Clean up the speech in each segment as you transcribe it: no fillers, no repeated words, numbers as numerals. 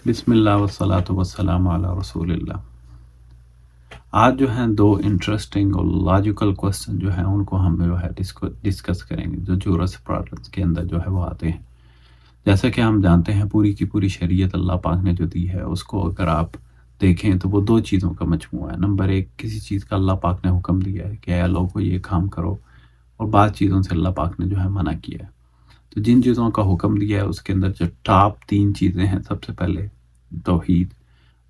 بسم اللہ والصلاۃ والسلام علی رسول اللہ۔ آج جو ہیں دو انٹرسٹنگ اور لاجیکل کوسچن جو ہیں ان کو ہم جو ہے ڈسکس کریں گے، جو جورسپروڈنس کے اندر جو ہے وہ آتے ہیں۔ جیسا کہ ہم جانتے ہیں پوری کی پوری شریعت اللہ پاک نے جو دی ہے اس کو اگر آپ دیکھیں تو وہ دو چیزوں کا مجموعہ ہے۔ نمبر ایک، کسی چیز کا اللہ پاک نے حکم دیا ہے کہ اے لوگو یہ کام کرو، اور بعض چیزوں سے اللہ پاک نے جو ہے منع کیا ہے۔ تو جن چیزوں کا حکم دیا ہے اس کے اندر جو ٹاپ تین چیزیں ہیں، سب سے پہلے توحید،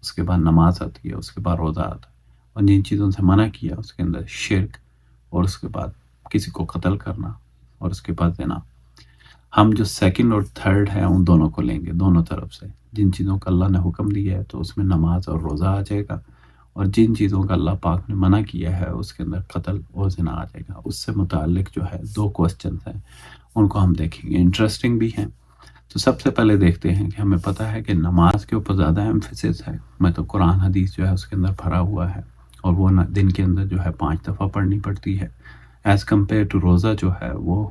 اس کے بعد نماز آتی ہے، اس کے بعد روزہ آتا ہے، اور جن چیزوں سے منع کیا اس کے اندر شرک، اور اس کے بعد کسی کو قتل کرنا، اور اس کے بعد زنا۔ ہم جو سیکنڈ اور تھرڈ ہیں ان دونوں کو لیں گے، دونوں طرف سے۔ جن چیزوں کا اللہ نے حکم دیا ہے تو اس میں نماز اور روزہ آ جائے گا، اور جن چیزوں کا اللہ پاک نے منع کیا ہے اس کے اندر قتل اور زنا آ جائے گا۔ اس سے متعلق جو ہے دو کوسچنز ہیں، ان کو ہم دیکھیں گے، انٹرسٹنگ بھی ہیں۔ تو سب سے پہلے دیکھتے ہیں کہ ہمیں پتہ ہے کہ نماز کے اوپر زیادہ ایمفیسس ہے۔ میں تو قرآن حدیث جو ہے اس کے اندر بھرا ہوا ہے، اور وہ دن کے اندر جو ہے 5 دفعہ پڑھنی پڑتی ہے، ایز کمپیئر ٹو روزہ جو ہے وہ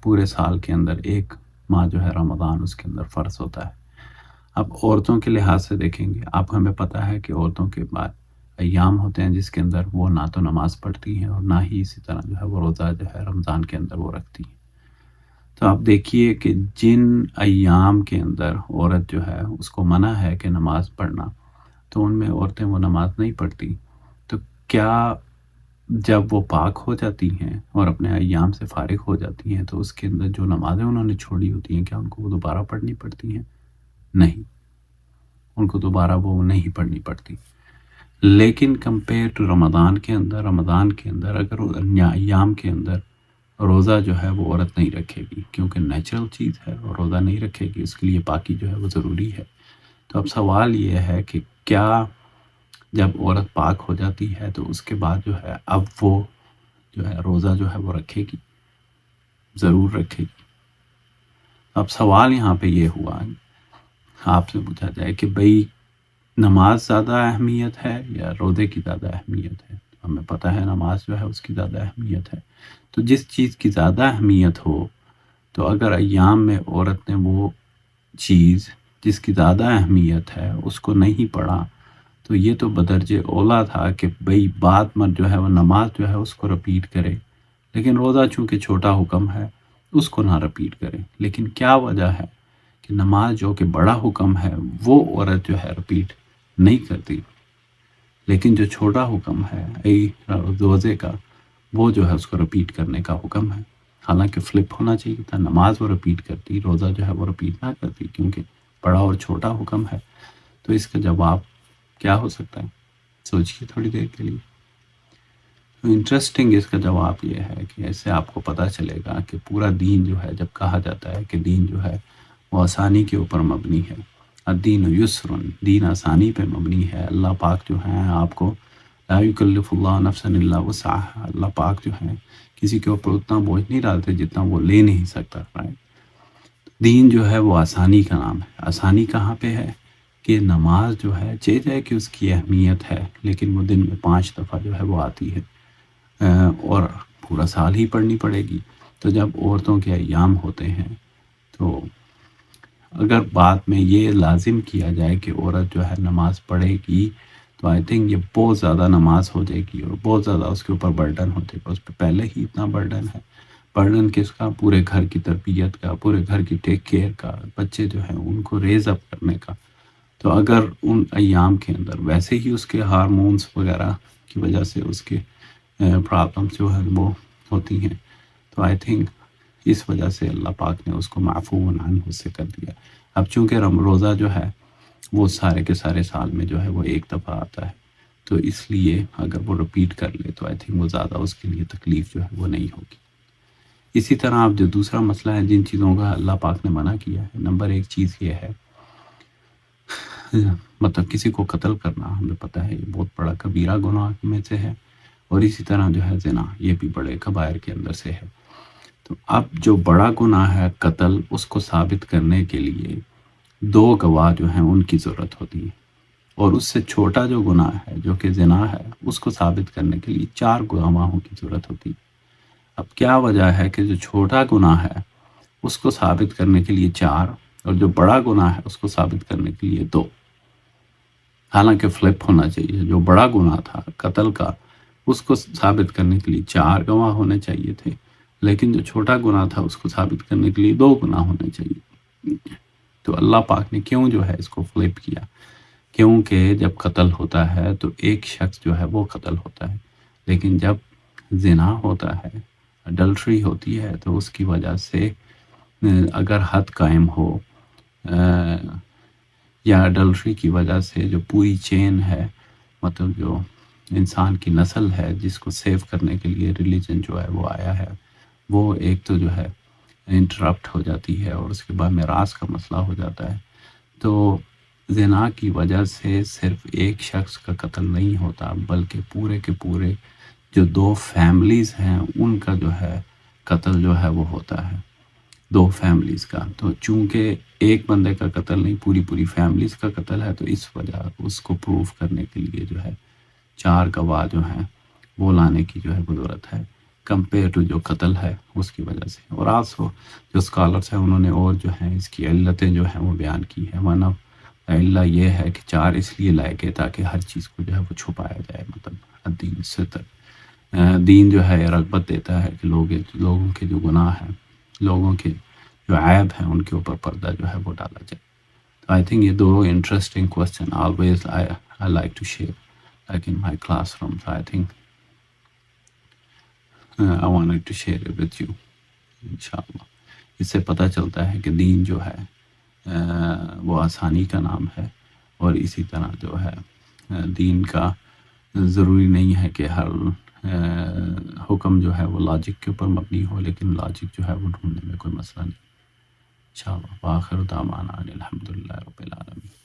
پورے سال کے اندر ایک ماہ جو ہے رمضان اس کے اندر فرض ہوتا ہے۔ اب عورتوں کے لحاظ سے دیکھیں گے، اب ہمیں پتہ ہے کہ عورتوں کے بعد ایام ہوتے ہیں جس کے اندر وہ نہ تو نماز پڑھتی ہیں اور نہ ہی اسی طرح جو ہے وہ روزہ جو ہے رمضان کے اندر وہ رکھتی ہیں۔ تو آپ دیکھیے کہ جن ایام کے اندر عورت جو ہے اس کو منع ہے کہ نماز پڑھنا، تو ان میں عورتیں وہ نماز نہیں پڑھتی، تو کیا جب وہ پاک ہو جاتی ہیں اور اپنے ایام سے فارغ ہو جاتی ہیں تو اس کے اندر جو نمازیں انہوں نے چھوڑی ہوتی ہیں کیا ان کو وہ دوبارہ پڑھنی پڑتی ہیں؟ نہیں، ان کو دوبارہ وہ نہیں پڑھنی پڑتی۔ لیکن کمپیئر ٹو رمضان کے اندر اگر ایام کے اندر روزہ جو ہے وہ عورت نہیں رکھے گی، کیونکہ نیچرل چیز ہے، اور روزہ نہیں رکھے گی، اس کے لیے پاکی جو ہے وہ ضروری ہے۔ تو اب سوال یہ ہے کہ کیا جب عورت پاک ہو جاتی ہے تو اس کے بعد جو ہے اب وہ جو ہے روزہ جو ہے وہ رکھے گی؟ ضرور رکھے گی۔ اب سوال یہاں پہ یہ ہوا، آپ سے پوچھا جائے کہ بھئی نماز زیادہ اہمیت ہے یا روزے کی زیادہ اہمیت ہے؟ ہمیں پتہ ہے نماز جو ہے اس کی زیادہ اہمیت ہے۔ تو جس چیز کی زیادہ اہمیت ہو، تو اگر ایام میں عورت نے وہ چیز جس کی زیادہ اہمیت ہے اس کو نہیں پڑھا، تو یہ تو بدرجہ اولا تھا کہ بھئی بعد میں جو ہے وہ نماز جو ہے اس کو رپیٹ کرے، لیکن روزہ چونکہ چھوٹا حکم ہے اس کو نہ رپیٹ کرے۔ لیکن کیا وجہ ہے کہ نماز جو کہ بڑا حکم ہے وہ عورت جو ہے رپیٹ نہیں کرتی، لیکن جو چھوٹا حکم ہے روزے کا وہ جو ہے اس کو رپیٹ کرنے کا حکم ہے۔ حالانکہ فلپ ہونا چاہیے تھا، نماز وہ رپیٹ کرتی، روزہ جو ہے وہ رپیٹ نہ کرتی، کیونکہ بڑا اور چھوٹا حکم ہے۔ تو اس کا جواب کیا ہو سکتا ہے؟ سوچیے تھوڑی دیر کے لیے۔ انٹرسٹنگ اس کا جواب یہ ہے کہ ایسے آپ کو پتہ چلے گا کہ پورا دین جو ہے، جب کہا جاتا ہے کہ دین جو ہے وہ آسانی کے اوپر مبنی ہے، الدین یسر، دین آسانی پہ مبنی ہے۔ اللہ پاک جو ہیں آپ کو لا یکلف اللہ نفسا الا وسعها، اللہ پاک جو ہیں کسی کے اوپر اتنا بوجھ نہیں ڈالتے جتنا وہ لے نہیں سکتا، رائٹ؟ دین جو ہے وہ آسانی کا نام ہے۔ آسانی کہاں پہ ہے؟ کہ نماز جو ہے جائے کہ اس کی اہمیت ہے، لیکن وہ دن میں 5 دفعہ جو ہے وہ آتی ہے، اور پورا سال ہی پڑھنی پڑے گی۔ تو جب عورتوں کے ایام ہوتے ہیں تو اگر بعد میں یہ لازم کیا جائے کہ عورت جو ہے نماز پڑھے گی، تو آئی تھنک یہ بہت زیادہ نماز ہو جائے گی اور بہت زیادہ اس کے اوپر برڈن ہو جائے گا۔ اس پہ پہلے ہی اتنا برڈن ہے، برڈن کس کا؟ پورے گھر کی تربیت کا، پورے گھر کی ٹیک کیئر کا، بچے جو ہیں ان کو ریز اپ کرنے کا۔ تو اگر ان ایام کے اندر ویسے ہی اس کے ہارمونز وغیرہ کی وجہ سے اس کے پرابلمس جو ہے وہ ہوتی ہیں، تو آئی تھنک اس وجہ سے اللہ پاک نے اس کو معفو عنہ سے کر دیا۔ اب چونکہ روزہ جو ہے وہ سارے کے سارے سال میں جو ہے وہ ایک دفعہ آتا ہے، تو اس لیے اگر وہ رپیٹ کر لے تو آئی تھنک وہ زیادہ اس کے لیے تکلیف جو ہے وہ نہیں ہوگی۔ اسی طرح اب جو دوسرا مسئلہ ہے جن چیزوں کا اللہ پاک نے منع کیا ہے، نمبر ایک چیز یہ ہے مطلب کسی کو قتل کرنا، ہمیں پتہ ہے یہ بہت بڑا کبیرہ گناہ میں سے ہے، اور اسی طرح جو ہے زنا، یہ بھی بڑے کبائر کے اندر سے ہے۔ تو اب جو بڑا گناہ ہے قتل، اس کو ثابت کرنے کے لیے 2 گواہ جو ہیں ان کی ضرورت ہوتی ہے، اور اس سے چھوٹا جو گناہ ہے جو کہ زنا ہے اس کو ثابت کرنے کے لیے 4 گواہوں کی ضرورت ہوتی ہے۔ اب کیا وجہ ہے کہ جو چھوٹا گناہ ہے اس کو ثابت کرنے کے لیے 4 اور جو بڑا گناہ ہے اس کو ثابت کرنے کے لیے 2. حالانکہ فلپ ہونا چاہیے، جو بڑا گناہ تھا قتل کا اس کو ثابت کرنے کے لیے 4 گواہ ہونے چاہیے تھے، لیکن جو چھوٹا گناہ تھا اس کو ثابت کرنے کے لیے 2 گناہ ہونے چاہیے. تو اللہ پاک نے کیوں جو ہے اس کو فلپ کیا؟ کیونکہ جب قتل ہوتا ہے تو ایک شخص جو ہے وہ قتل ہوتا ہے، لیکن جب زنا ہوتا ہے، اڈلٹری ہوتی ہے، تو اس کی وجہ سے اگر حد قائم ہو یا اڈلٹری کی وجہ سے جو پوری چین ہے، مطلب جو انسان کی نسل ہے جس کو سیو کرنے کے لیے ریلیجن جو ہے وہ آیا ہے، وہ ایک تو جو ہے انٹرپٹ ہو جاتی ہے، اور اس کے بعد میراث کا مسئلہ ہو جاتا ہے. تو زنا کی وجہ سے صرف ایک شخص کا قتل نہیں ہوتا، بلکہ پورے کے پورے جو 2 فیملیز ہیں ان کا جو ہے قتل جو ہے وہ ہوتا ہے، 2 فیملیز کا. تو چونکہ ایک بندے کا قتل نہیں، پوری فیملیز کا قتل ہے، تو اس وجہ اس کو پروف کرنے کے لیے جو ہے 4 گواہ جو ہیں وہ لانے کی جو ہے ضرورت ہے، کمپیئر ٹو جو قتل ہے اس کی وجہ سے. اور آلسو جو اسکالرس ہیں انہوں نے اور جو ہیں اس کی علتیں جو ہیں وہ بیان کی ہیں. ون آف علہ یہ ہے کہ 4 اس لیے لائے گئے تاکہ ہر چیز کو جو ہے وہ چھپایا جائے. مطلب الدین ستر، دین جو ہے رغبت دیتا ہے کہ لوگوں کے جو گناہ ہیں، لوگوں کے جو عیب ہیں، ان کے اوپر پردہ جو ہے وہ ڈالا جائے. تو آئی تھنک یہ 2 interesting question always I like to share like in my classroom. So I think I wanted to share it with you, inshallah. اس سے پتہ چلتا ہے کہ دین جو ہے وہ آسانی کا نام ہے، اور اسی طرح جو ہے دین کا ضروری نہیں ہے کہ ہر حکم جو ہے وہ لاجک کے اوپر مبنی ہو، لیکن لاجک جو ہے وہ ڈھونڈنے میں کوئی مسئلہ نہیں. انشاءاللہ. وآخر دعوانا الحمدللہ رب العالمین.